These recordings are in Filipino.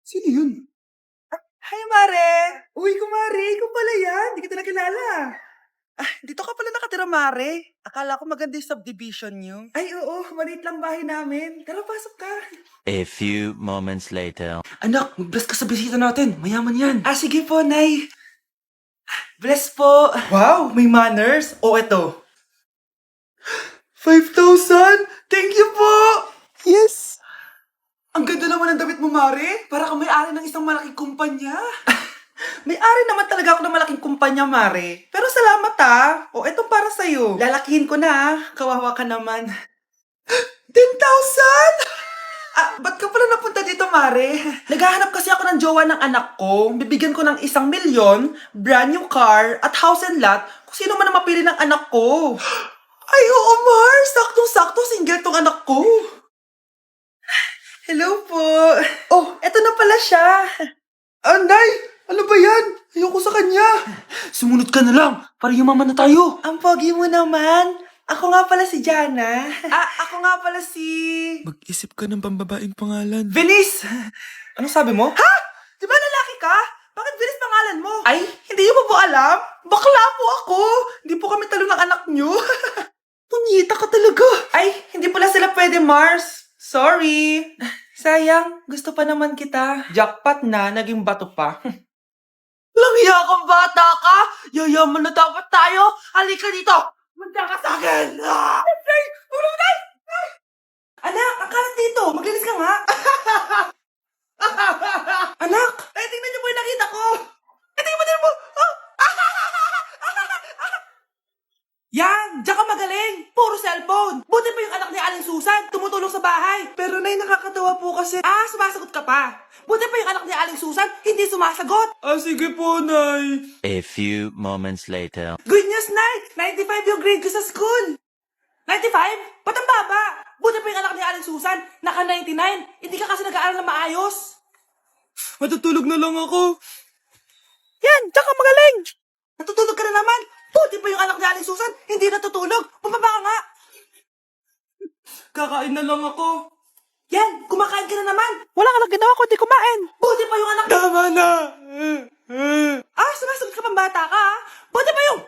Sino yun? Hi, Mare! Uy, kumare, ikaw pala yan. Hindi kita nakilala. Dito ka pala nakatira, Mare. Akala ko maganda yung subdivision niyo. Ay, oo. Maliit lang bahay namin. Tara, pasok ka. A few moments later. Anak, mag-bless ka sa bisita natin. Mayaman yan. Sige po, Nay. Bless po. Wow, may manners. O, eto. 5,000? Thank you po! Yes! Ang ganda naman ng damit mo, Mare. Para kang may-ari ng isang malaking kumpanya. May-ari naman talaga ako ng malaking kumpanya, Mare. Pero salamat O, etong para sa'yo. Lalakihin ko na Kawawa ka naman. 10,000? Ba't ka pala napunta dito, Mare? Naghahanap kasi ako ng jowa ng anak ko. Bibigyan ko ng 1,000,000, brand new car, at house and lot kung sino man ang mapili ng anak ko. Ay, oo, Mar! Saktong-sakto, single tong anak ko. Hello po. Oh, eto na pala siya. Nay! Ano ba yan? Ayoko sa kanya. Sumunod ka na lang, para yumaman na tayo. Ang pogi mo naman. Ako nga pala si Jana. Ako nga pala si... Mag-isip ka ng pambabaing pangalan. Venice! Ano sabi mo? Ha? Di ba lalaki ka? Bakit Venice pangalan mo? Ay, hindi mo po alam? Bakla po ako. Hindi po kami talo ng anak nyo. Punyita ka talaga. Ay, hindi pala sila pwede, Mars. Sorry. Sayang, gusto pa naman kita. Jackpot na, naging bato pa. Langya kang bata ka! Yayaman na dapat tayo! Halika dito! Manda ka sa akin! Nay! Tulong, Nay! Anak, ang kalat dito! Maglinis ka nga! Anak! Ay, tingnan niyo po yung nakita ko! Ay, tingnan mo! Yan! Diyan ka magaling! Puro cellphone! Buti pa yung anak ni Aling Susan, tumutulong sa bahay! Pero Nay, nakakatawa po kasi... sumasagot ka pa! Buti pa yung anak ni Aling Susan, hindi sumasagot! Sige po, Nay. A few moments later. Good news, Nay! 95 yung grade ko sa school! 95? Ba't ang baba? Buti pa yung anak ni Aling Susan, naka 99! Hindi ka kasi nag-aaral na maayos! Matutulog na lang ako. Yan! Diyan ka magaling! Natutulog ka na naman! Buti pa yung anak ni Aling Susan, hindi natutulog! Bumaba ka nga! Kakain na lang ako. Yan! Kumakain ka na naman! Wala ka lang ginawa kundi kumain! Buti pa yung anak... Tama na! Sumasagot ka pang bata ka, ha? Buti pa yung...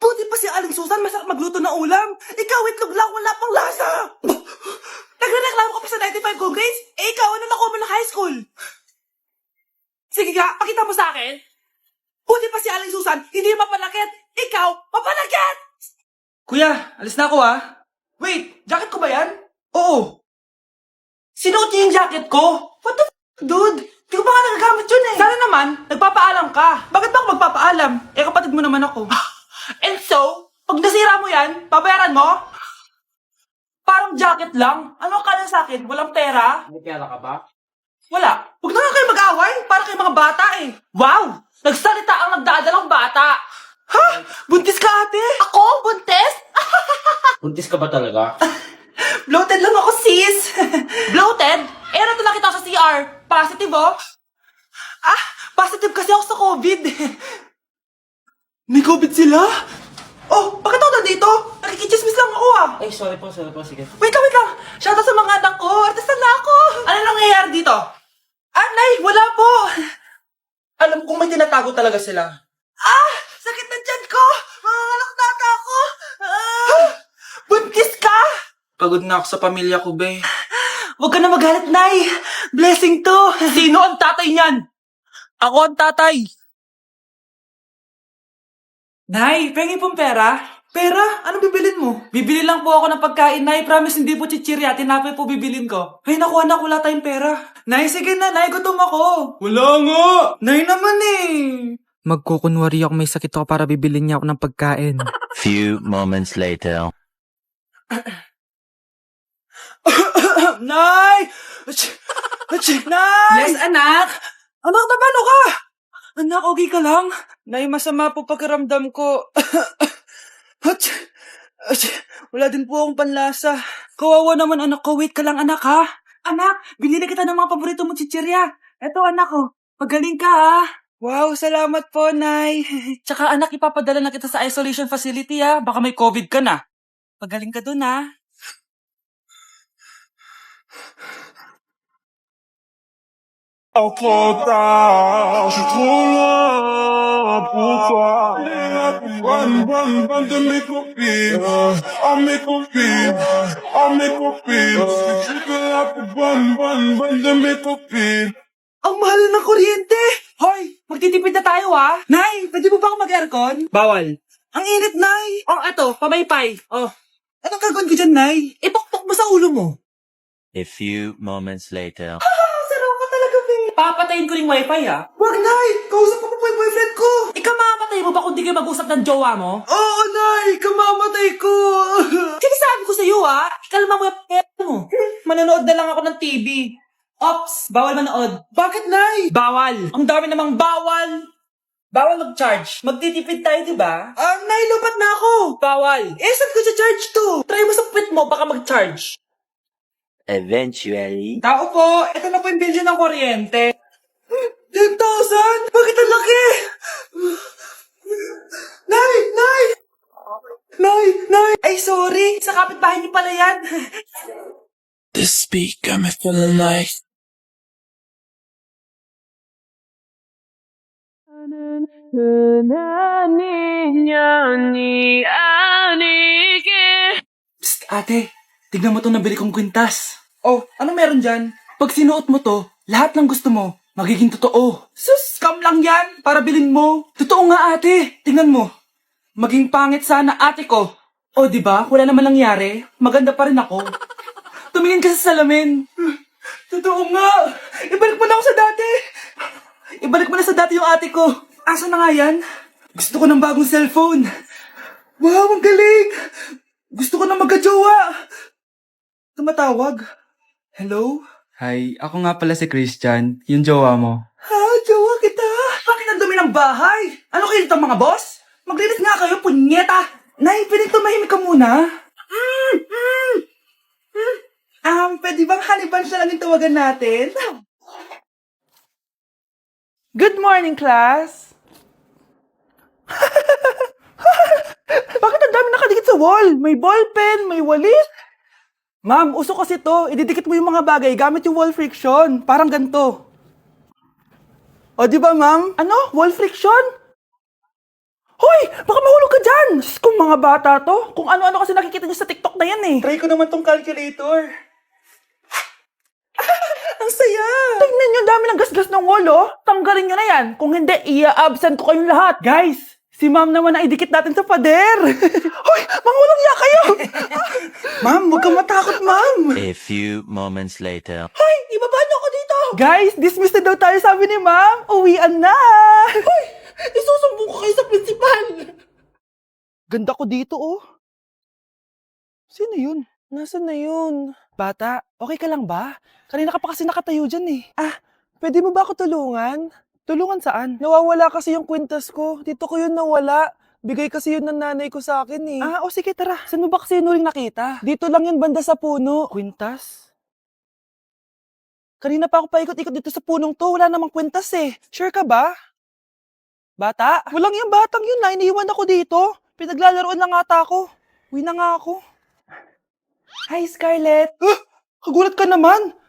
Buti pa si Aling Susan, masarap magluto ng ulam! Ikaw, itlog lang, wala pang lasa! Nagre-reklamo ka pa sa 95 kong grades? Ikaw, ano nakuha mo ng high school? Sige nga, pakita mo sa akin! Buti pa si Aling Susan, hindi mapanakit! Ikaw, mapanakit! Kuya, alis na ako Wait, jacket ko ba yan? Oo. Sinuot niya yung jacket ko? What the dude? Di ko pa nga nagagamit yun Sana naman, nagpapaalam ka. Bakit ba ako magpapaalam? Kapatid mo naman ako. And so, pag nasira mo yan, babayaran mo? Parang jacket lang. Ano akala sa akin? Walang pera? May pera ka ba? Wala. Huwag na nga kayo mag-away. Para kayo mga bata Wow! Nagsalita ang nagdadalang bata. Ha? Buntis ka, ate? Ako? Buntis? Buntis ka ba talaga? Bloated lang ako, sis. Bloated? Nato nakita ko sa CR. Positive, positive kasi ako sa COVID. May COVID sila? Oh, bakit ako nandito? Nakikichismis lang ako, Ay, sorry po, sige. Wait lang. Shoutout sa mga anak ko. Artista na ako. Ano nangyayari dito? Nay, wala po. Alam kong may tinatago talaga sila. Sakit na tiyan ko. Manganganak na ata ako. Buntis ka? Pagod na ako sa pamilya ko, be. Huwag ka na magalit, Nay. Blessing to. Sino ang tatay niyan? Ako ang tatay. Nay, pengi pong pera? Pera? Anong bibilin mo? Bibili lang po ako ng pagkain, Nay. Promise, hindi po chichirya. Tinapay po bibilin ko. Ay, naku, anak, wala tayong pera. Nay, sige na, Nay. Gutom ako. Wala nga! Nay naman Magkukunwari ako may sakit ako para bibilin niya ako ng pagkain. Few moments later. Nay! Nay! Yes, anak! Anak, paano ka? Anak, okay ka lang? Nay, masama po pakiramdam ko. Wala din po akong panlasa. Kawawa naman, anak ko. Wait ka lang, anak, ha? Anak, binili kita ng mga paborito mong chichirya. Eto, anak ko. Pagaling ka, ha? Wow, salamat po, Nay. Tsaka, anak, ipapadala na kita sa isolation facility, ha? Baka may COVID ka na. Pagaling ka dun, ha? Entends-tu, je suis trop loin pour toi. Bonne, bonne, bonne de mes copines. Oh mes copines, oh mes copines. Je suis que là pour bonne, bonne, bonne de mes copines. Ang mahal na ng kuryente! Hoy, magtitipid na tayo ha! Nay, pwede mo ba ako mag-aircon? Bawal. Ang init, Nay! Oh, eto, pamaypay. Oh. Anong gagawin ko dyan, Nay? Ipokpok mo sa ulo mo. A few moments later. Sarap ka talaga, Ping. Papatayin ko ring wifi ha. Wag, Nay! Kausap ko po yung boyfriend ko! Ikaw mamamatay mo ba kung di kayo mag-usap ng jowa mo? Oo, Nay! Kamamatay ko! Sinasabi ko sa iyo ha, ikalma mo yung mo. Manonood na lang ako ng TV. Ops, bawal manood. Bakit, Nay? Bawal. Ang dami namang bawal. Bawal mag-charge. Magtitipid tayo, di ba? Nay, lupat na ako! Bawal. Saan ko charge to? Try mo sa puwit mo, baka mag-charge. Eventually. Tao po, ito na po yung bill ng kuryente. 10,000? Bakit ang laki? Nay! Nay! Nay! Nay! Ay, sorry! Sa kapitbahay niyo pala yan. This beat got me feeling like. Psst, ate. Tignan mo to nabili kong kwintas. Oh, ano meron dyan? Pag sinuot mo to, lahat ng gusto mo, magiging totoo. Sus, scam lang yan, para bilhin mo. Totoo nga ate, tingnan mo. Maging pangit sana ate ko. O di ba, wala naman nangyari, maganda pa rin ako. Tumingin ka sa salamin. Totoo nga. Ibalik mo na ako sa dati. Ibalik mo na sa dati yung ate ko. Asa na nga yan? Gusto ko ng bagong cellphone. Wow, ang galing. Gusto ko na magka-jowa. Tumatawag. Hello? Hi, ako nga pala si Christian, yung jowa mo. Ha, jowa kita. Bakit ang dumi ng bahay? Ano kayo dito mga boss? Maglinis nga kayo, punyeta. Nay, pwede tumahimik ka muna? Pwede bang honey bunch na lang yung tawagan natin? Good morning, class. Bakit ang dami nakadikit sa wall? May ballpen, may walis. Ma'am, uso kasi to. Ididikit mo yung mga bagay gamit yung wall friction. Parang ganito. O, di ba, ma'am? Ano? Wall friction? Hoy! Baka mahulog ka dyan! Sus, kung mga bata to. Kung ano-ano kasi nakikita niyo sa TikTok na yan eh. Try ko naman tong calculator. Ang saya! Tingnan niyo, dami ng gasgas ng wall, oh. Tanggalin niyo na yan. Kung hindi, i-absent ko kayong lahat. Guys, si ma'am naman na idikit natin sa pader. Hoy! Mangulong niya kayo! Ma'am, huwag kang matakot, ma'am. A few moments later. Hoy! Ibaba niyo ako dito! Guys, dismiss na daw tayo sabi ni ma'am. Uwian na! Hoy! Isusumbong ko kayo sa principal! Ganda ko dito, oh. Sino yun? Nasaan na yun? Bata, okay ka lang ba? Kanina ka pa kasi nakatayo dyan eh. Pwede mo ba ako tulungan? Tulungan saan? Nawawala kasi yung kwintas ko. Dito ko yun nawala. Bigay kasi yun ng nanay ko sa akin eh. O sige tara. Saan mo ba kasi yun uling nakita? Dito lang yun banda sa puno. Kwintas? Kanina pa ako paikot-ikot dito sa punong to. Wala namang kwintas eh. Sure ka ba? Bata? Walang yung batang yun na. Iniiwan ako dito. Pinaglalaroan lang ata ako. Uwi na nga ako. Hi, Scarlett. Kagulat ka naman.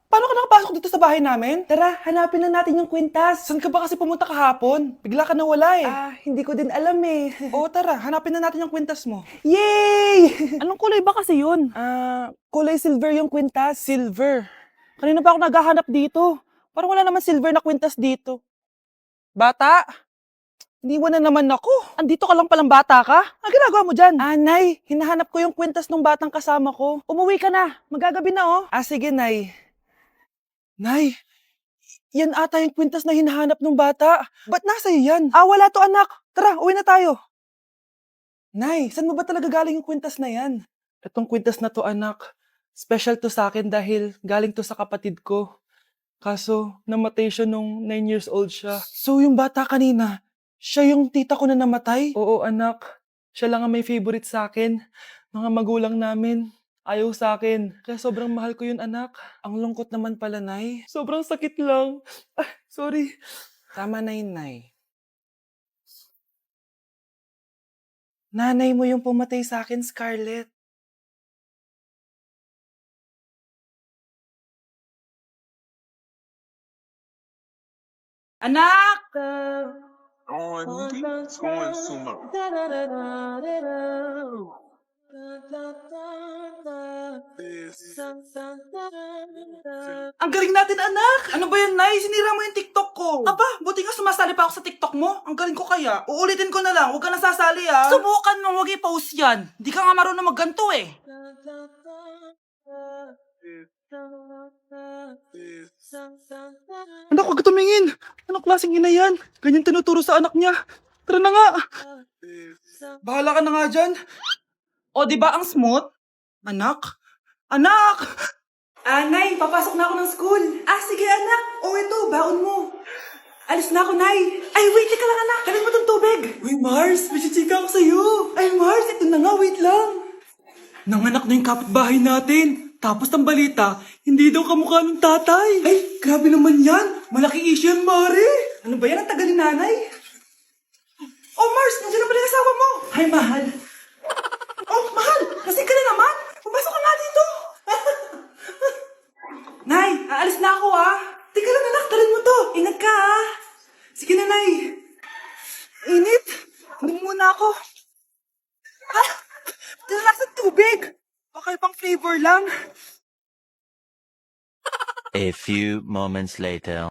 Paano ka nakapasok dito sa bahay namin? Tara, hanapin lang natin yung kwintas. Saan ka ba kasi pumunta kahapon? Bigla ka nawala eh. Hindi ko din alam eh. Oo, tara, hanapin na natin yung kwintas mo. Yay! Anong kulay ba kasi yun? Kulay silver yung kwintas. Silver? Kanina pa ako naghahanap dito. Parang wala naman silver na kwintas dito. Bata? Iniwan na naman ako. Andito ka lang palang bata ka? Ang ginagawa mo dyan? Nay, hinahanap ko yung kwintas ng batang kasama ko. Umuwi ka na. Magagabi na oh. Sige, Nay. Nay, yan ata yung kwintas na hinahanap ng bata. Ba't nasa iyo yan? Wala to anak. Tara, uwi na tayo. Nay, saan mo ba talaga galing yung kwintas na yan? Itong kwintas na to anak, special to sa akin dahil galing to sa kapatid ko. Kaso, namatay siya nung 9 years old siya. So, yung bata kanina, siya yung tita ko na namatay? Oo, anak. Siya lang ang may favorite sa akin. Mga magulang namin, ayaw sa akin. Kaya sobrang mahal ko yun, anak. Ang lungkot naman pala, Nay. Sobrang sakit lang. Sorry. Tama na yun, Nay. Nanay mo yung pumatay sa akin, Scarlett. Anak! Going sumo. Ang galing natin, anak! Ano ba yan, Nay? Sinira mo yung TikTok ko. Aba, buti nga sumasali pa ako sa TikTok mo. Ang galing ko kaya. Uulitin ko na lang. Huwag ka nasasali, ah. Subukan mo, huwag i-post yan. Di ka nga marunong magganto, eh. Anak, huwag ka tumingin. Anong klaseng ina yan? Ganyan tinuturo sa anak niya. Tara na nga. Bahala ka na nga dyan. O, di ba ang smooth? Anak? Anak! Nay, papasok na ako ng school. Sige anak. Ito, baon mo. Alis na ako, Nay. Wait, teka lang anak. Kanin mo tong tubig. Uy, Mars, may chichika ako sa'yo. Mars, ito na nga, wait lang. Nanganak na yung kapitbahay natin. Tapos ang balita, hindi daw kamukha ng tatay. Grabe naman yan. Malaki issue yan, Mari. Ano ba yan? Ang tagal ni nanay. Oh, Mars, nandiyan na pala yung asawa mo. Hi, mahal. Oh, mahal, lasing ka na naman. Pumasok ka nga dito. Nay, aalis na ako, ah. Teka lang, anak, talin mo to. Ingat ka, ah. Sige na, Nay. Init. Hindi muna ako. Talakas ng tubig. Baka ibang flavor lang. A few moments later.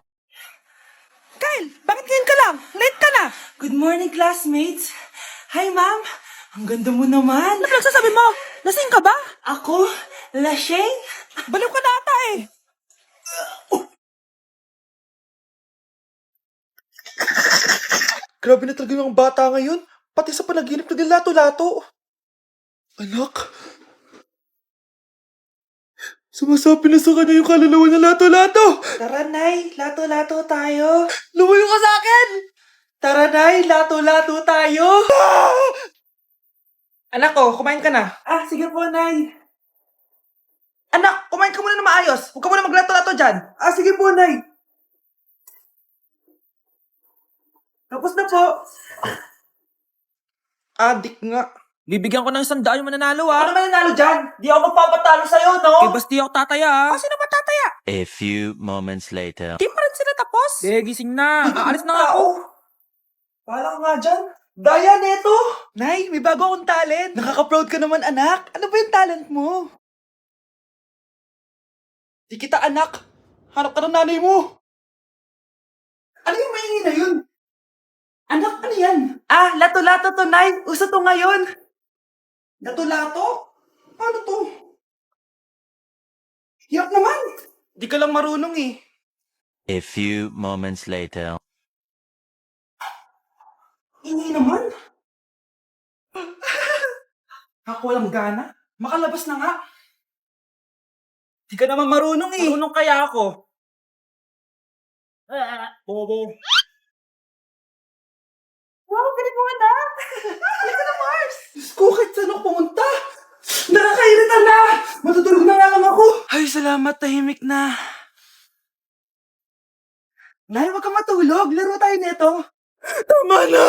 Kyle, bakit ngayon ka lang? Late ka na. Good morning, classmates. Hi, ma'am. Ang ganda mo naman. Ano nagsasabi mo? Lasing ka ba? Ako? Lasing? Baliw ka na ata eh. Grabe na talaga yung bata ngayon. Pati sa panaginip naglato-lato. Anak. Sumasabi na sa kanya yung kaluluwa na lato-lato. Tara, Nay. Lato-lato tayo. Lumayo ka sa akin. Tara, Nay. Lato-lato tayo. Anak ko, kumain ka na. Sige po, Nay. Anak, kumain ka muna na maayos. Huwag ka muna maglato-lato dyan. Sige po, Nay. Tapos na po. Adik nga. Bibigyan ko ng 100 yung mananalo Ano naman nanalo dyan? Di ako magpapatalo sa'yo, no? Eh, basti ako tataya ah. Sino ba tataya? A few moments later. Di pa rin sila tapos? Eh, gising na. Aalis na nga ako. Bahala ka nga dyan. Daya neto. Nay, may bago akong talent. Nakaka-proud ka naman, anak. Ano ba yung talent mo? Di kita, anak. Hanap ka ng nanay mo. Ano yung maingin na yun? Anak, ano yan? Lato-lato to, Nay. Uso to ngayon. Lato-lato? Paano to? Hirap naman. Di ka lang marunong eh. A few moments later. Hindi naman. Ako walang gana. Makalabas na nga. Di ka naman marunong eh. Marunong kaya ako. Bobo. Wow, galing mo, anak. Halika na, Mars. Diyos ko, kahit saan ako pumunta. Nakakairita na. Matutulog na nga lang ako. Ay, salamat. Tahimik na. Nay, huwag kang matulog. Laro tayo nito. Tama na.